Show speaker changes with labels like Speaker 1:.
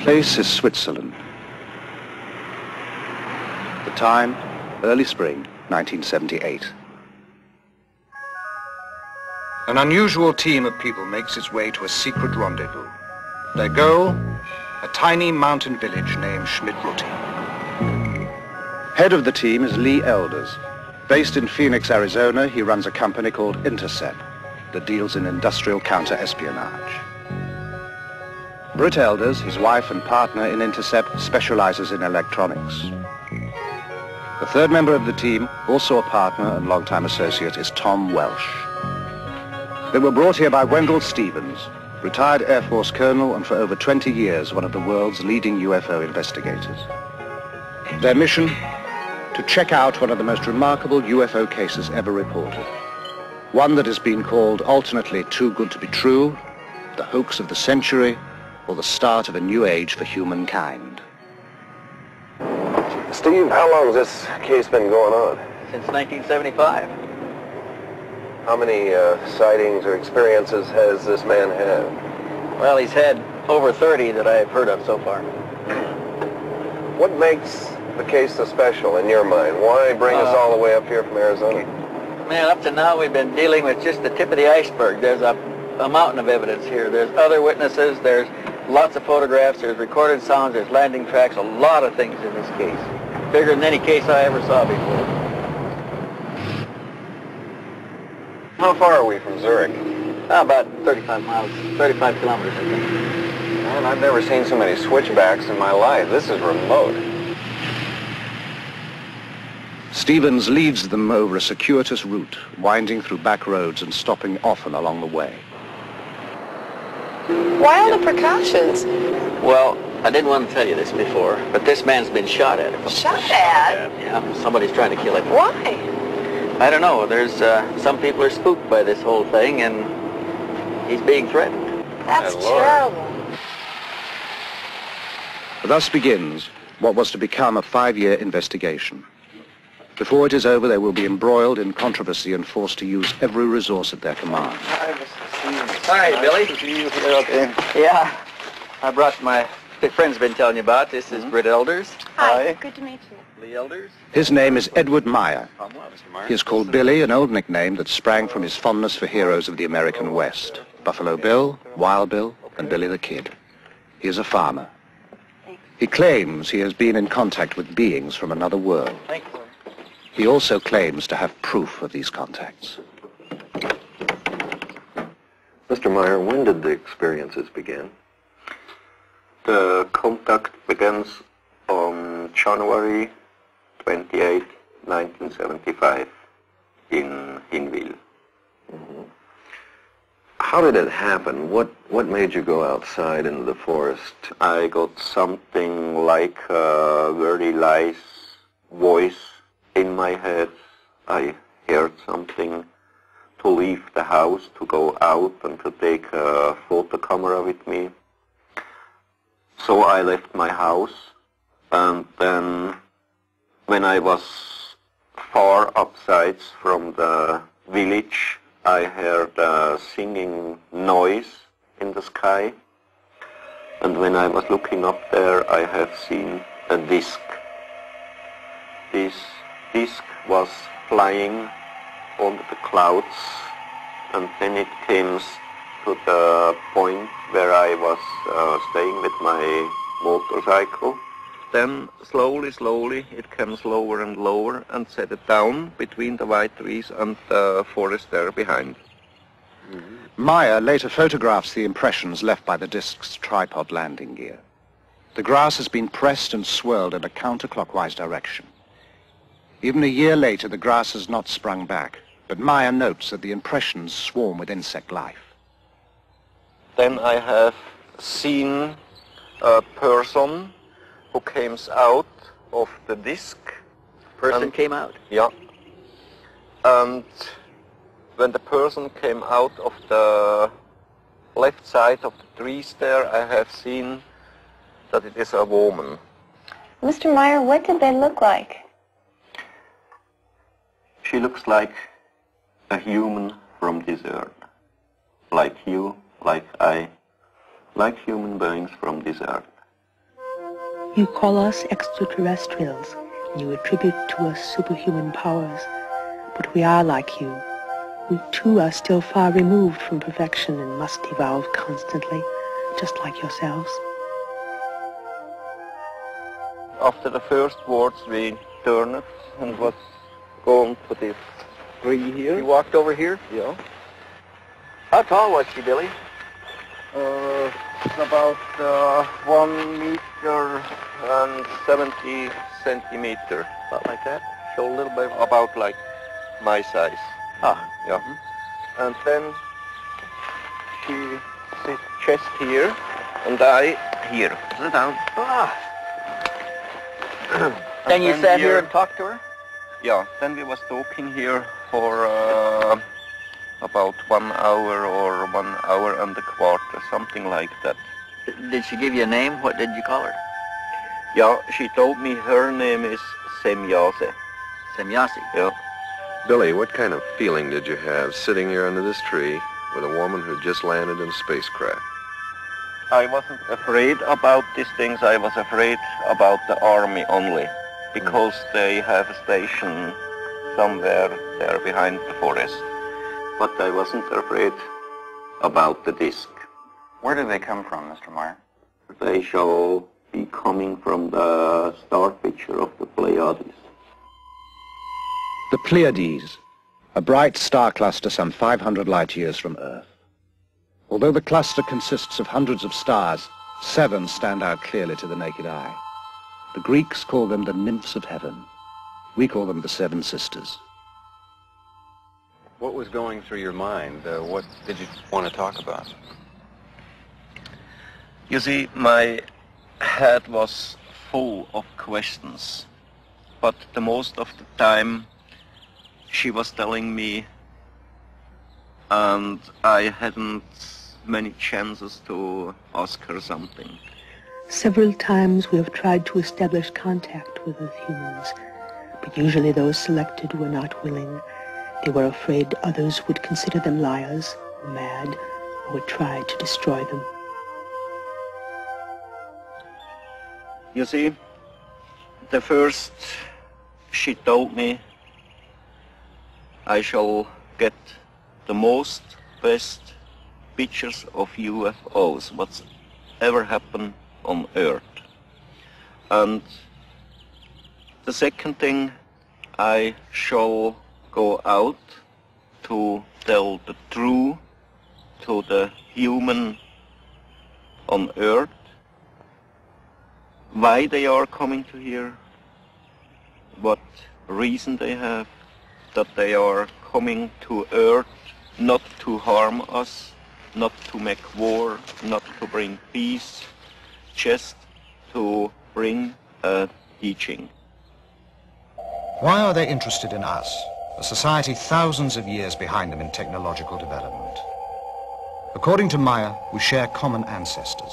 Speaker 1: place is Switzerland. The time, early spring, 1978. An unusual team of people makes its way to a secret rendezvous. Their goal, a tiny mountain village named Schmidt-Rutti. Head of the team is Lee Elders. Based in Phoenix, Arizona, he runs a company called Intercept that deals in industrial counter-espionage. Britt Elders, his wife and partner in Intercept, specializes in electronics. The third member of the team, also a partner and longtime associate, is Tom Welsh. They were brought here by Wendell Stevens, retired Air Force colonel and for over 20 years one of the world's leading UFO investigators. Their mission? To check out one of the most remarkable UFO cases ever reported. One that has been called alternately too good to be true, the hoax of the century, or the start of a new age for humankind.
Speaker 2: Steve, how long has this case been going on?
Speaker 3: Since 1975.
Speaker 2: How many sightings or experiences has this man had?
Speaker 3: Well, he's had over 30 that I've heard of so far.
Speaker 2: What makes the case so special in your mind? Why bring us all the way up here from Arizona?
Speaker 3: Man, up to now we've been dealing with just the tip of the iceberg. There's a mountain of evidence here. There's other witnesses, there's lots of photographs, there's recorded sounds, there's landing tracks, a lot of things in this case. Bigger than any case I ever saw before.
Speaker 2: How far are we from Zurich?
Speaker 3: About 35 miles, 35 kilometers, I think.
Speaker 2: Man, I've never seen so many switchbacks in my life. This is remote.
Speaker 1: Stevens leads them over a circuitous route, winding through back roads and stopping often along the way.
Speaker 4: Why all the precautions?
Speaker 3: Well, I didn't want to tell you this before, but this man's been shot at.
Speaker 4: Shot at?
Speaker 3: Yeah, somebody's trying to kill him.
Speaker 4: Why?
Speaker 3: I don't know. There's some people are spooked by this whole thing, and he's being threatened.
Speaker 4: That's terrible.
Speaker 1: Thus begins what was to become a 5-year investigation. Before it is over, they will be embroiled in controversy and forced to use every resource at their command.
Speaker 3: Hi, Billy. Yeah, I brought my friend's been telling you about. This is Britt Elders.
Speaker 4: Hi. Good to meet you.
Speaker 3: Lee Elders.
Speaker 1: His name is Edward Meier. He is called Billy, an old nickname that sprang from his fondness for heroes of the American West. Buffalo Bill, Wild Bill, and Billy the Kid. He is a farmer. He claims he has been in contact with beings from another world.
Speaker 3: Thank you.
Speaker 1: He also claims to have proof of these contacts.
Speaker 2: Mr. Meier, when did the experiences begin?
Speaker 5: The contact begins on January 28, 1975 in Hinwil.
Speaker 2: How did it happen? What made you go outside into the forest?
Speaker 5: I got something like a very nice voice in my head. I heard something to leave the house, to go out and to take a photo camera with me. So I left my house, and then when I was far upside from the village, I heard a singing noise in the sky, and when I was looking up there, I have seen a disc. This disc was flying over the clouds, and then it came to the point where I was staying with my motorcycle. Then slowly it came lower and lower and set it down between the white trees and the forest there behind.
Speaker 1: Meier later photographs the impressions left by the disc's tripod landing gear. The grass has been pressed and swirled in a counterclockwise direction. Even a year later, the grass has not sprung back, but Meier notes that the impressions swarm with insect life.
Speaker 5: Then I have seen a person who came out of the disc.
Speaker 3: Person came out?
Speaker 5: Yeah. And when the person came out of the left side of the trees there, I have seen that it is a woman.
Speaker 4: Mr. Meier, what did they look like?
Speaker 5: She looks like a human from this earth. Like you, like I, like human beings from this earth.
Speaker 6: You call us extraterrestrials, and you attribute to us superhuman powers. But we are like you. We too are still far removed from perfection and must evolve constantly, just like yourselves.
Speaker 5: After the first words, we turned and was going to this tree here.
Speaker 3: You walked over here?
Speaker 5: Yeah.
Speaker 3: How tall was she, Billy?
Speaker 5: It's about 1 meter and 70 centimeter.
Speaker 3: About like that? Show a little bit.
Speaker 5: About like my size.
Speaker 3: Ah.
Speaker 5: Yeah. And then she sits chest here and I here. Sit down.
Speaker 3: Ah. Then you sat here and talked to her?
Speaker 5: Yeah. Then we was talking here for about 1 hour or 1 hour and a quarter, something like that.
Speaker 3: Did she give you a name? What did you call her?
Speaker 5: Yeah, she told me her name is Semyase.
Speaker 3: Semyase.
Speaker 5: Yeah.
Speaker 2: Billy, what kind of feeling did you have sitting here under this tree with a woman who just landed in a spacecraft?
Speaker 5: I wasn't afraid about these things. I was afraid about the army only, because they have a station somewhere there behind the forest. But I wasn't afraid about the disc.
Speaker 7: Where do they come from, Mr. Meier?
Speaker 5: They shall be coming from the star picture of the Pleiades.
Speaker 1: The Pleiades, a bright star cluster some 500 light-years from Earth. Although the cluster consists of hundreds of stars, 7 stand out clearly to the naked eye. The Greeks call them the nymphs of heaven. We call them the 7 sisters.
Speaker 7: What was going through your mind? What did you want to talk about?
Speaker 5: You see, my head was full of questions, but the most of the time she was telling me, and I hadn't many chances to ask her something.
Speaker 6: Several times we have tried to establish contact with Earth humans, but usually those selected were not willing. They were afraid others would consider them liars, or mad, or would try to destroy them.
Speaker 5: You see, the first she told me I shall get the most best pictures of UFOs, what's ever happened on Earth. And the second thing, I shall go out to tell the truth to the human on Earth, why they are coming to here, what reason they have, that they are coming to Earth not to harm us, not to make war, not to bring peace, just to bring a teaching.
Speaker 8: Why are they interested in us, a society thousands of years behind them in technological development? According to Meier, we share common ancestors.